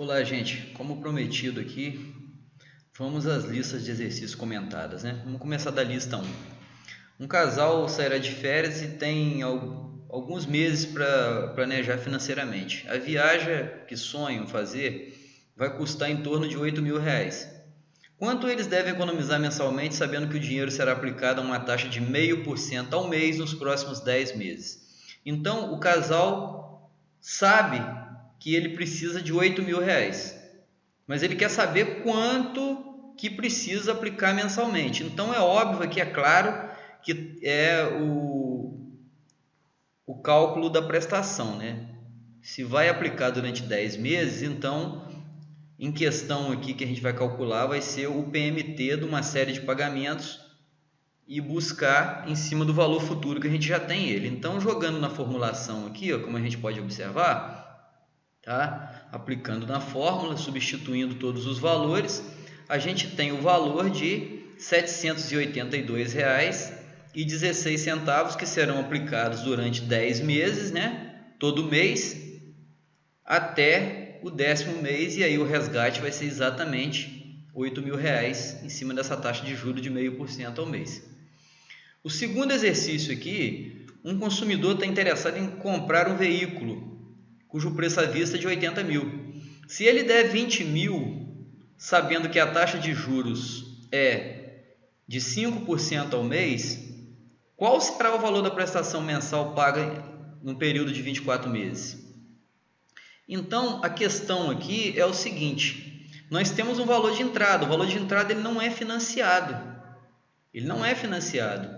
Olá, gente. Como prometido aqui, vamos às listas de exercícios comentadas, né? Vamos começar da lista 1. Um casal sairá de férias e tem alguns meses para planejar financeiramente. A viagem que sonham fazer vai custar em torno de R$ 8.000. Quanto eles devem economizar mensalmente, sabendo que o dinheiro será aplicado a uma taxa de 0,5% ao mês nos próximos 10 meses? Então, o casal sabe que ele precisa de R$ 8.000, mas ele quer saber quanto que precisa aplicar mensalmente. Então é óbvio que é claro que é o cálculo da prestação, né? Se vai aplicar durante 10 meses, então em questão aqui que a gente vai calcular vai ser o PMT de uma série de pagamentos e buscar em cima do valor futuro que a gente já tem ele. Então, jogando na formulação aqui, ó, como a gente pode observar, tá? Aplicando na fórmula, substituindo todos os valores, a gente tem o valor de R$ 782,16, que serão aplicados durante 10 meses, né? Todo mês, até o 10º mês, e aí o resgate vai ser exatamente R$ 8.000 em cima dessa taxa de juros de 0,5% ao mês. O segundo exercício aqui, um consumidor está interessado em comprar um veículo cujo preço à vista é de 80 mil. Se ele der 20 mil, sabendo que a taxa de juros é de 5% ao mês, qual será o valor da prestação mensal paga no período de 24 meses? Então, a questão aqui é o seguinte: nós temos um valor de entrada. O valor de entrada ele não é financiado. Ele não é financiado.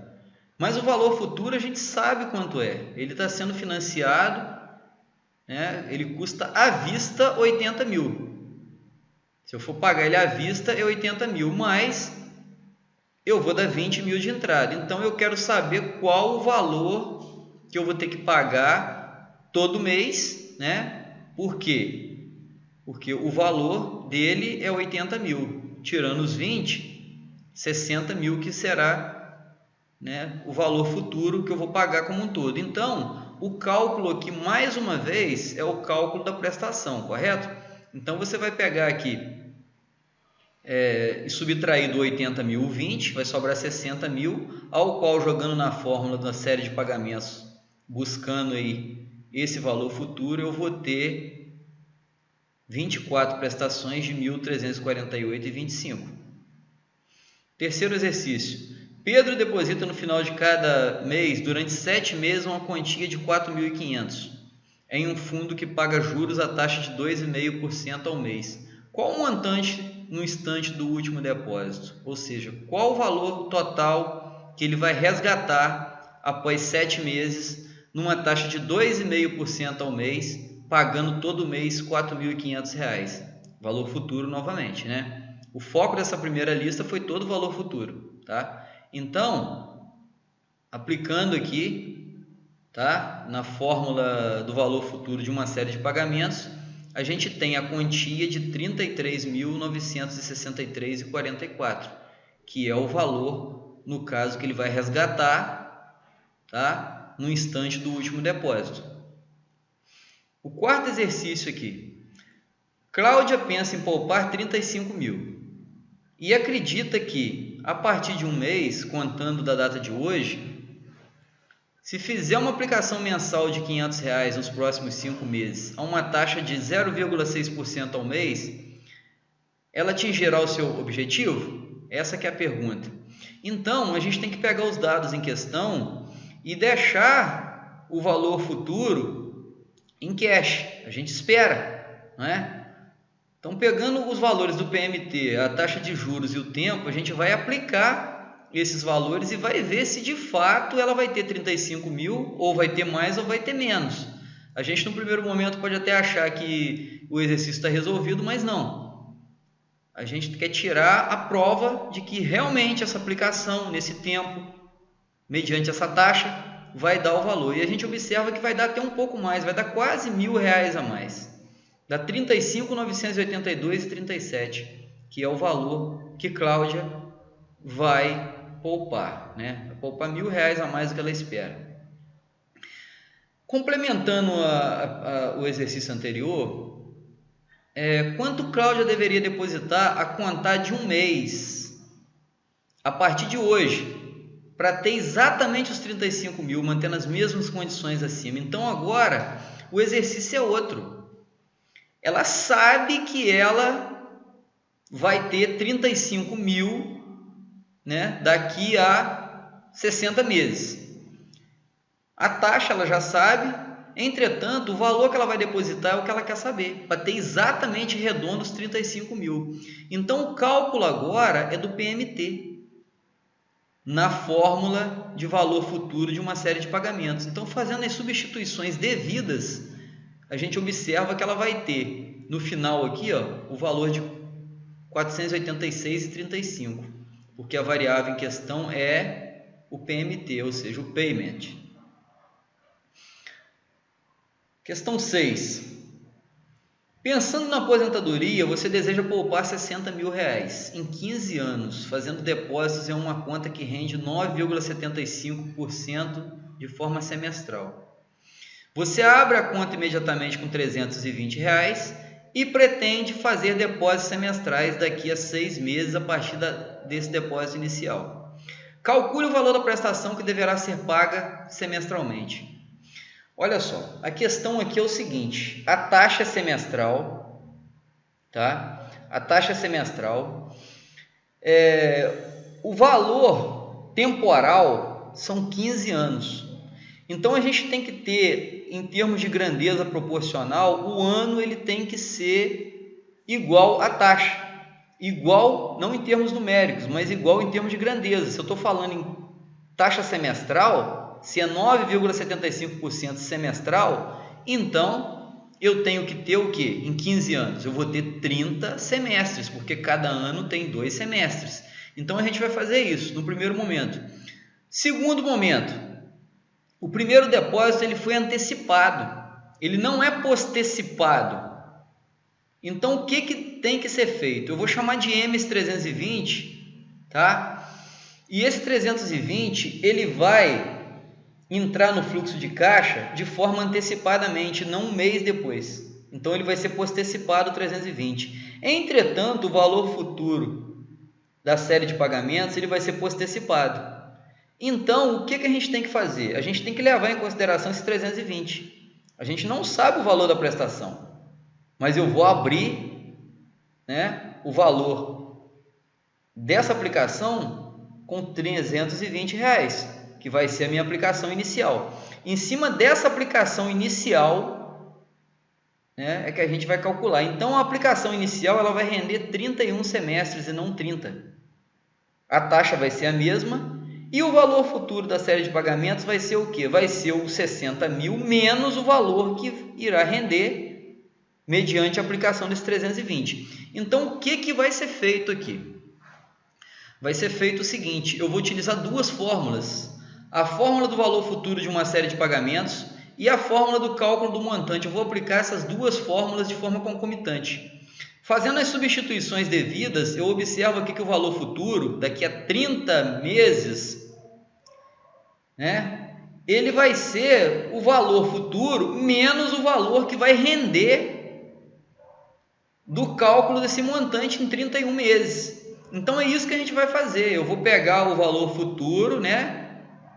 Mas o valor futuro a gente sabe quanto é. Ele está sendo financiado, né? Ele custa à vista 80 mil. Se eu for pagar ele à vista é 80 mil, mas eu vou dar 20 mil de entrada. Então eu quero saber qual o valor que eu vou ter que pagar todo mês, né? Por quê? Porque o valor dele é 80 mil. Tirando os 20, 60 mil que será, né, o valor futuro que eu vou pagar como um todo. Então, o cálculo aqui, mais uma vez, é o cálculo da prestação, correto? Então, você vai pegar aqui e subtrair do 80 mil o 20, vai sobrar 60 mil, ao qual, jogando na fórmula da série de pagamentos, buscando aí esse valor futuro, eu vou ter 24 prestações de R$ 1.348,25. Terceiro exercício. Pedro deposita no final de cada mês, durante 7 meses, uma quantia de R$ 4.500 em um fundo que paga juros à taxa de 2,5% ao mês. Qual o montante no instante do último depósito? Ou seja, qual o valor total que ele vai resgatar após 7 meses, numa taxa de 2,5% ao mês, pagando todo mês R$ 4.500? Valor futuro novamente, né? O foco dessa primeira lista foi todo o valor futuro, tá? Então, aplicando aqui, tá, na fórmula do valor futuro de uma série de pagamentos, a gente tem a quantia de R$ 33.963,44, que é o valor, no caso, que ele vai resgatar, tá, no instante do último depósito. O quarto exercício aqui. Cláudia pensa em poupar 35 mil e acredita que, a partir de um mês, contando da data de hoje, se fizer uma aplicação mensal de R$ 500 nos próximos 5 meses, a uma taxa de 0,6% ao mês, ela atingirá o seu objetivo? Essa que é a pergunta. Então, a gente tem que pegar os dados em questão e deixar o valor futuro em cash. A gente espera, não é? Então, pegando os valores do PMT, a taxa de juros e o tempo, a gente vai aplicar esses valores e vai ver se de fato ela vai ter 35 mil, ou vai ter mais, ou vai ter menos. A gente no primeiro momento pode até achar que o exercício está resolvido, mas não. A gente quer tirar a prova de que realmente essa aplicação, nesse tempo, mediante essa taxa, vai dar o valor. E a gente observa que vai dar até um pouco mais, vai dar quase R$ 1.000 a mais. Dá R$ 35.982,37, que é o valor que Cláudia vai poupar, né? Vai poupar R$ 1.000 a mais do que ela espera. Complementando o exercício anterior, Quanto Cláudia deveria depositar a contar de um mês, a partir de hoje, para ter exatamente os 35 mil, mantendo as mesmas condições acima? Então agora o exercício é outro. Ela sabe que ela vai ter 35 mil, né, daqui a 60 meses. A taxa ela já sabe. Entretanto, o valor que ela vai depositar é o que ela quer saber, para ter exatamente redondo os 35 mil. Então, o cálculo agora é do PMT, na fórmula de valor futuro de uma série de pagamentos. Então, fazendo as substituições devidas, a gente observa que ela vai ter, no final aqui, ó, o valor de 486,35, porque a variável em questão é o PMT, ou seja, o Payment. Questão 6. Pensando na aposentadoria, você deseja poupar 60 mil reais em 15 anos, fazendo depósitos em uma conta que rende 9,75% de forma semestral. Você abre a conta imediatamente com 320 reais e pretende fazer depósitos semestrais daqui a 6 meses a partir desse depósito inicial. Calcule o valor da prestação que deverá ser paga semestralmente. Olha só, a questão aqui é o seguinte: a taxa semestral, tá? A taxa semestral, o valor temporal são 15 anos. Então a gente tem que ter, em termos de grandeza proporcional, o ano ele tem que ser igual à taxa. Igual, não em termos numéricos, mas igual em termos de grandeza. Se eu estou falando em taxa semestral, se é 9,75% semestral, então eu tenho que ter o quê? Em 15 anos, eu vou ter 30 semestres, porque cada ano tem 2 semestres. Então a gente vai fazer isso no primeiro momento. Segundo momento, o primeiro depósito ele foi antecipado, ele não é postecipado. Então o que tem que ser feito? Eu vou chamar de MS320, tá? E esse 320 ele vai entrar no fluxo de caixa de forma antecipadamente, não um mês depois. Então ele vai ser postecipado 320. Entretanto, o valor futuro da série de pagamentos ele vai ser postecipado. Então, o que a gente tem que fazer? A gente tem que levar em consideração esse 320. A gente não sabe o valor da prestação, mas eu vou abrir, né, o valor dessa aplicação com 320 reais, que vai ser a minha aplicação inicial. Em cima dessa aplicação inicial, né, é que a gente vai calcular. Então, a aplicação inicial ela vai render 31 semestres e não 30. A taxa vai ser a mesma e o valor futuro da série de pagamentos vai ser o quê? Vai ser os 60 mil menos o valor que irá render mediante a aplicação desse 320. Então, o que vai ser feito aqui? Vai ser feito o seguinte: eu vou utilizar duas fórmulas. A fórmula do valor futuro de uma série de pagamentos e a fórmula do cálculo do montante. Eu vou aplicar essas duas fórmulas de forma concomitante. Fazendo as substituições devidas, eu observo aqui que o valor futuro, daqui a 30 meses, né, ele vai ser o valor futuro menos o valor que vai render do cálculo desse montante em 31 meses. Então é isso que a gente vai fazer. Eu vou pegar o valor futuro, né,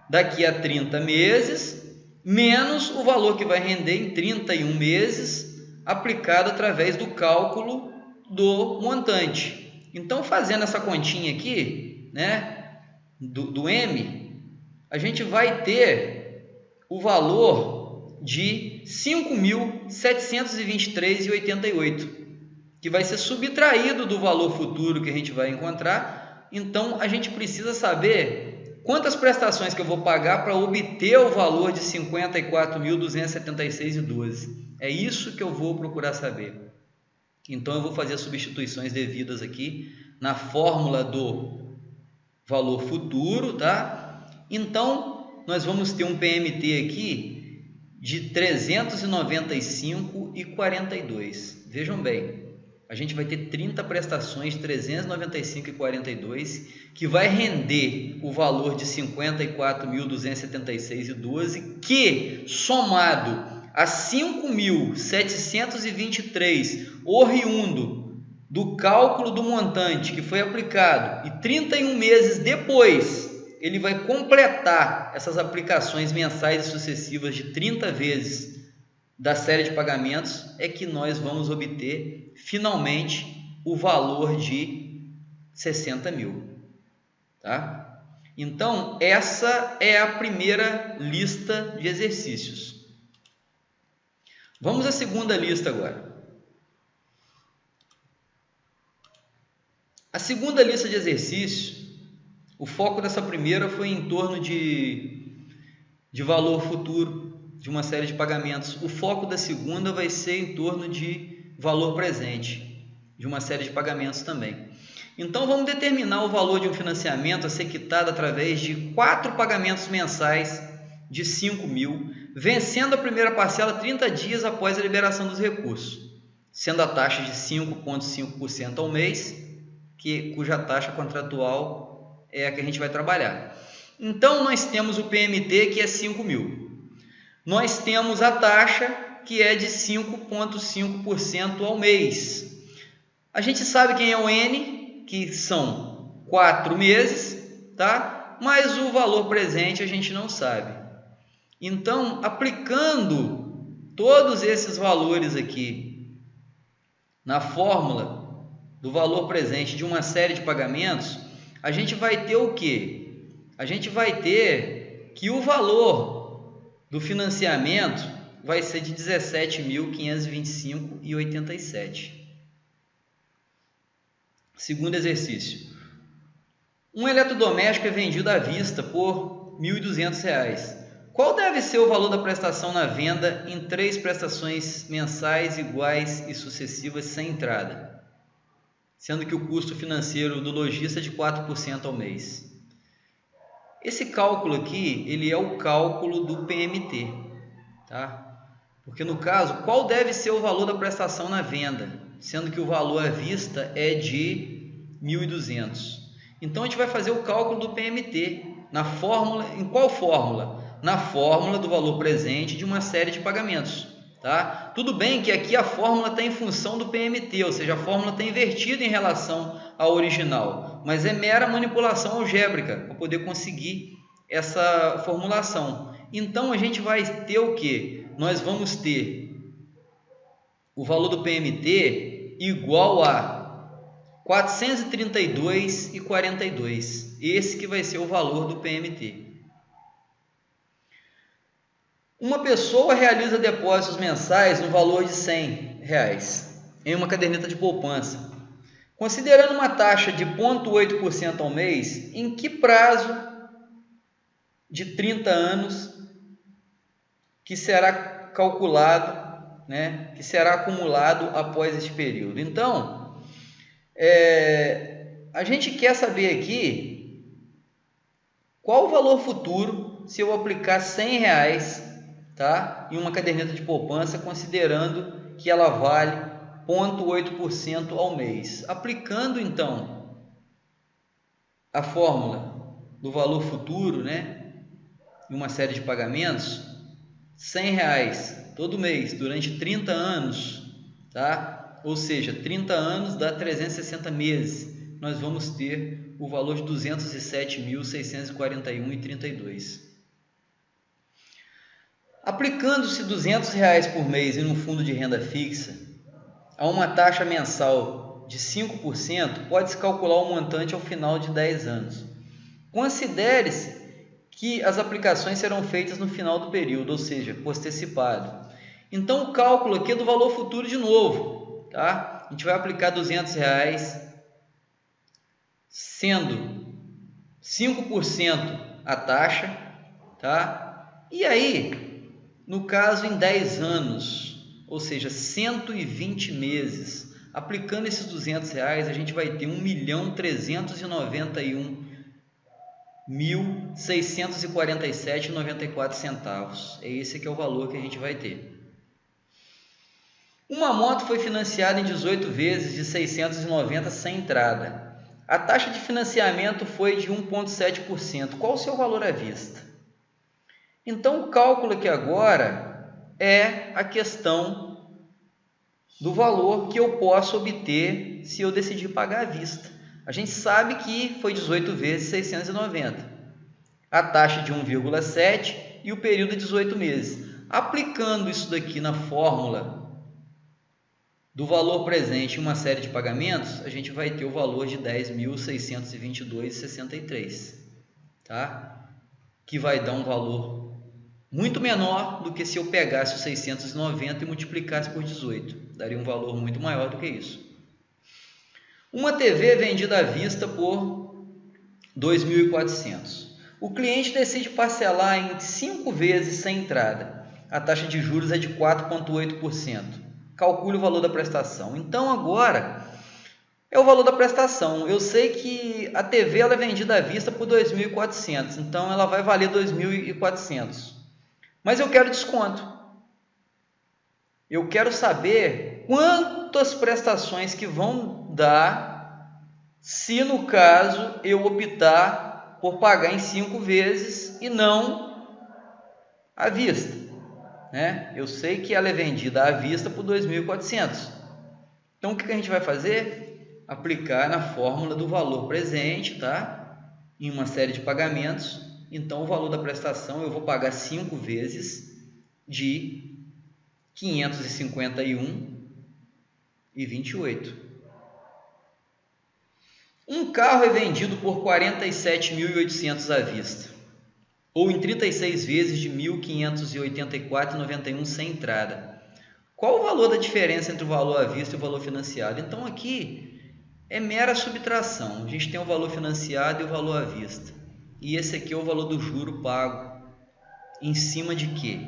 daqui a 30 meses, menos o valor que vai render em 31 meses, aplicado através do cálculo do montante. Então, fazendo essa continha aqui, né, do M, a gente vai ter o valor de 5.723,88, que vai ser subtraído do valor futuro que a gente vai encontrar. Então, a gente precisa saber quantas prestações que eu vou pagar para obter o valor de 54.276,12. É isso que eu vou procurar saber. Então, eu vou fazer as substituições devidas aqui na fórmula do valor futuro, tá? Então, nós vamos ter um PMT aqui de 395,42. Vejam bem, a gente vai ter 30 prestações de 395,42, que vai render o valor de 54.276,12, que, somado a 5.723, oriundo do cálculo do montante que foi aplicado, e 31 meses depois ele vai completar essas aplicações mensais e sucessivas de 30 vezes da série de pagamentos, é que nós vamos obter finalmente o valor de 60 mil. Tá? Então, essa é a primeira lista de exercícios. Vamos à segunda lista agora. A segunda lista de exercícios, o foco dessa primeira foi em torno de valor futuro de uma série de pagamentos. O foco da segunda vai ser em torno de valor presente de uma série de pagamentos também. Então, vamos determinar o valor de um financiamento a ser quitado através de 4 pagamentos mensais de 5 mil, vencendo a primeira parcela 30 dias após a liberação dos recursos, sendo a taxa de 5,5% ao mês, cuja taxa contratual é a que a gente vai trabalhar. Então, nós temos o PMT, que é 5 mil. Nós temos a taxa, que é de 5,5% ao mês. A gente sabe quem é o N, que são 4 meses, tá? Mas o valor presente a gente não sabe. Então, aplicando todos esses valores aqui na fórmula do valor presente de uma série de pagamentos, a gente vai ter o quê? A gente vai ter que o valor do financiamento vai ser de R$ 17.525,87. Segundo exercício. Um eletrodoméstico é vendido à vista por R$ 1.200. Qual deve ser o valor da prestação na venda em 3 prestações mensais iguais e sucessivas sem entrada, sendo que o custo financeiro do lojista é de 4% ao mês? Esse cálculo aqui, ele é o cálculo do PMT, tá? Porque no caso, qual deve ser o valor da prestação na venda, sendo que o valor à vista é de 1.200. Então a gente vai fazer o cálculo do PMT na fórmula, em qual fórmula? Na fórmula do valor presente de uma série de pagamentos, tá? Tudo bem que aqui a fórmula está em função do PMT, ou seja, a fórmula está invertida em relação ao original, mas é mera manipulação algébrica para poder conseguir essa formulação. Então a gente vai ter o que? Nós vamos ter o valor do PMT igual a 432,42. Esse que vai ser o valor do PMT. Uma pessoa realiza depósitos mensais no valor de R$ 100 em uma caderneta de poupança. Considerando uma taxa de 0,8% ao mês, em que prazo de 30 anos que será calculado, né, que será acumulado após este período? Então, a gente quer saber aqui qual o valor futuro se eu aplicar R$ 100, tá, em uma caderneta de poupança, considerando que ela vale 0,8% ao mês. Aplicando então a fórmula do valor futuro, né, em uma série de pagamentos, R$ 100 todo mês durante 30 anos, tá? Ou seja, 30 anos dá 360 meses. Nós vamos ter o valor de R$ 207.641,32. Aplicando-se R$ 200 por mês em um fundo de renda fixa, a uma taxa mensal de 5%, pode-se calcular o montante ao final de 10 anos. Considere-se que as aplicações serão feitas no final do período, ou seja, postecipado. Então, o cálculo aqui é do valor futuro de novo, tá? A gente vai aplicar R$ 200, sendo 5% a taxa, tá? E aí, no caso, em 10 anos, ou seja, 120 meses, aplicando esses R$ 200, a gente vai ter R$ 1.391.647,94. É esse que é o valor que a gente vai ter. Uma moto foi financiada em 18 vezes de 690 sem entrada. A taxa de financiamento foi de 1,7%. Qual o seu valor à vista? Então, o cálculo aqui agora é a questão do valor que eu posso obter se eu decidir pagar à vista. A gente sabe que foi 18 vezes 690, a taxa de 1,7 e o período de 18 meses. Aplicando isso daqui na fórmula do valor presente em uma série de pagamentos, a gente vai ter o valor de 10.622,63, tá? Que vai dar um valor muito menor do que se eu pegasse os 690 e multiplicasse por 18. Daria um valor muito maior do que isso. Uma TV vendida à vista por 2.400. O cliente decide parcelar em 5 vezes sem entrada. A taxa de juros é de 4,8%. Calcule o valor da prestação. Então agora é o valor da prestação. Eu sei que a TV ela é vendida à vista por 2.400, então ela vai valer 2.400. Mas eu quero desconto. Eu quero saber quantas prestações que vão dar se no caso eu optar por pagar em 5 vezes e não à vista, né? Eu sei que ela é vendida à vista por 2.400. Então o que a gente vai fazer? Aplicar na fórmula do valor presente, tá? Em uma série de pagamentos. Então o valor da prestação eu vou pagar 5 vezes de 551,28. Um carro é vendido por 47.800 à vista, ou em 36 vezes de 1.584,91 sem entrada. Qual o valor da diferença entre o valor à vista e o valor financiado? Então aqui é mera subtração. A gente tem o valor financiado e o valor à vista. E esse aqui é o valor do juro pago. Em cima de quê?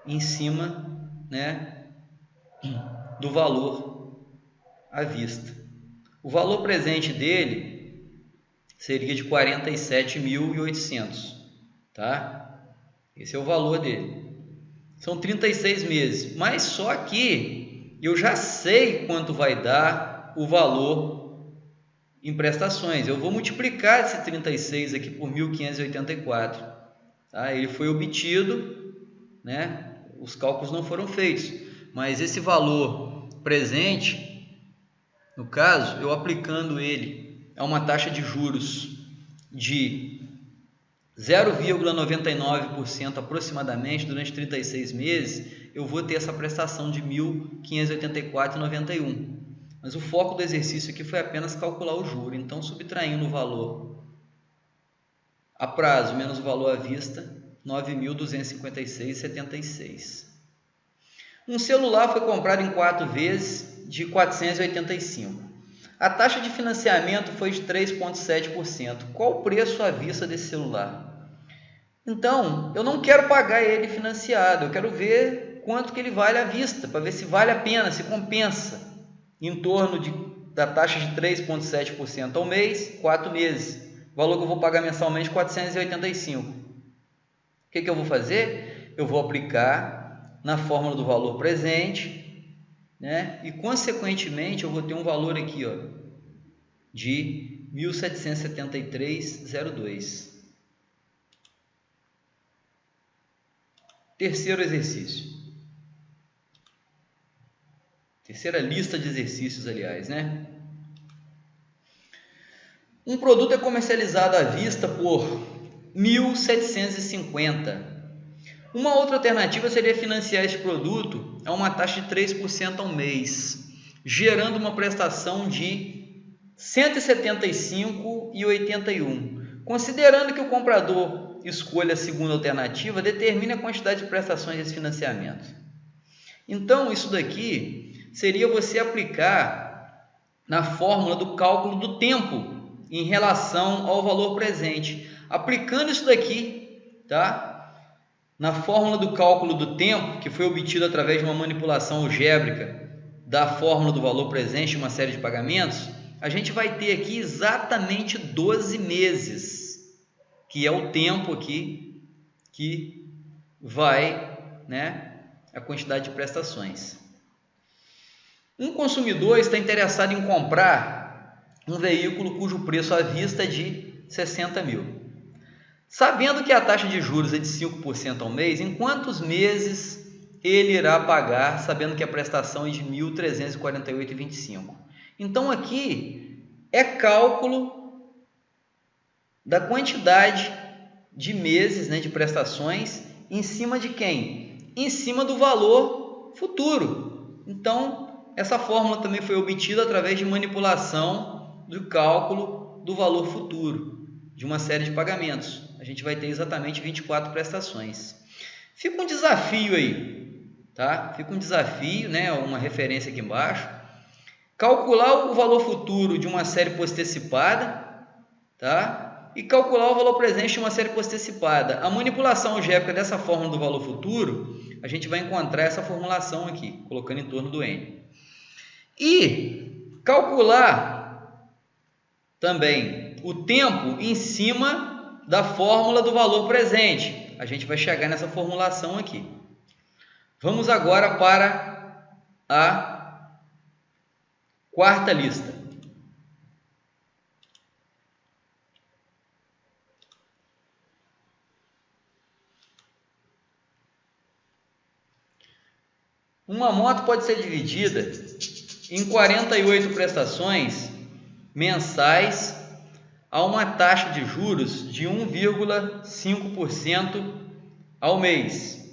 Em cima, né, do valor à vista. O valor presente dele seria de 47.800, tá? Esse é o valor dele. São 36 meses, mas só que eu já sei quanto vai dar o valor em prestações. Eu vou multiplicar esse 36 aqui por 1.584, tá? Ele foi obtido, né? Os cálculos não foram feitos, mas esse valor presente, no caso, eu aplicando ele a uma taxa de juros de 0,99% aproximadamente durante 36 meses, eu vou ter essa prestação de 1.584,91. Mas o foco do exercício aqui foi apenas calcular o juro. Então, subtraindo o valor a prazo menos o valor à vista, 9.256,76. Um celular foi comprado em 4 vezes de 485. A taxa de financiamento foi de 3,7%. Qual o preço à vista desse celular? Então, eu não quero pagar ele financiado, eu quero ver quanto que ele vale à vista, para ver se vale a pena, se compensa. Em torno da taxa de 3,7% ao mês, 4 meses. O valor que eu vou pagar mensalmente, 485. O que eu vou fazer? Eu vou aplicar na fórmula do valor presente, né? E consequentemente eu vou ter um valor aqui, ó, de 1.773,02. Terceiro exercício. Terceira lista de exercícios, aliás, né? Um produto é comercializado à vista por 1.750. Uma outra alternativa seria financiar este produto a uma taxa de 3% ao mês, gerando uma prestação de 175,81. Considerando que o comprador escolha a segunda alternativa, determine a quantidade de prestações desse financiamento. Então, isso daqui seria você aplicar na fórmula do cálculo do tempo em relação ao valor presente. Aplicando isso daqui, tá? Na fórmula do cálculo do tempo, que foi obtido através de uma manipulação algébrica da fórmula do valor presente de uma série de pagamentos, a gente vai ter aqui exatamente 12 meses, que é o tempo aqui que vai, né, a quantidade de prestações. Um consumidor está interessado em comprar um veículo cujo preço à vista é de 60 mil. Sabendo que a taxa de juros é de 5% ao mês, em quantos meses ele irá pagar, sabendo que a prestação é de R$ 1.348,25? Então, aqui é cálculo da quantidade de meses, né, de prestações em cima de quem? Em cima do valor futuro. Então, essa fórmula também foi obtida através de manipulação do cálculo do valor futuro de uma série de pagamentos. A gente vai ter exatamente 24 prestações. Fica um desafio aí, tá? Fica um desafio, né? Uma referência aqui embaixo. Calcular o valor futuro de uma série postecipada, tá? E calcular o valor presente de uma série postecipada. A manipulação algébrica dessa fórmula do valor futuro, a gente vai encontrar essa formulação aqui, colocando em torno do N. E calcular também o tempo em cima da fórmula do valor presente. A gente vai chegar nessa formulação aqui. Vamos agora para a quarta lista. Uma moto pode ser dividida em 48 prestações mensais a uma taxa de juros de 1,5% ao mês.